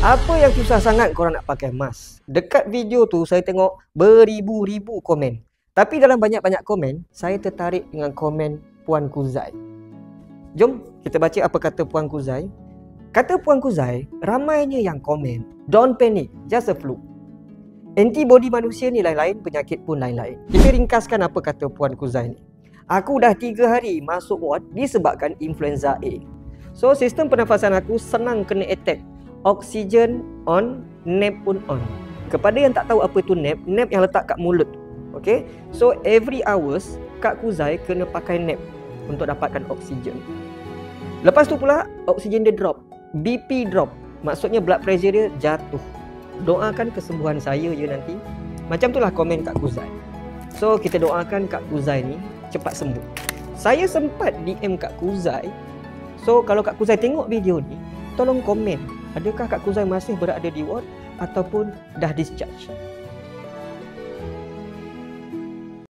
Apa yang susah sangat korang nak pakai mask? Dekat video tu saya tengok beribu-ribu komen. Tapi dalam banyak-banyak komen, saya tertarik dengan komen Puan Kuzai. Jom kita baca apa kata Puan Kuzai. Kata Puan Kuzai, ramainya yang komen, "Don't panic, just a flu." Antibody manusia ni lain-lain, penyakit pun lain-lain. Kita ringkaskan apa kata Puan Kuzai ni. Aku dah 3 hari masuk ward disebabkan influenza A. So sistem pernafasan aku senang kena attack. Oksigen on, nap pun on. Kepada yang tak tahu apa tu nap yang letak kat mulut. Okay, so every hours Kak Kuzai kena pakai nap untuk dapatkan oksigen. Lepas tu pula oksigen dia drop, BP drop, maksudnya blood pressure dia jatuh. Doakan kesembuhan saya je nanti. Macam itulah komen Kak Kuzai. So kita doakan Kak Kuzai ni cepat sembuh. Saya sempat DM Kak Kuzai. So kalau Kak Kuzai tengok video ni, tolong komen, adakah Kak Kuzai masih berada di ward ataupun dah discharge?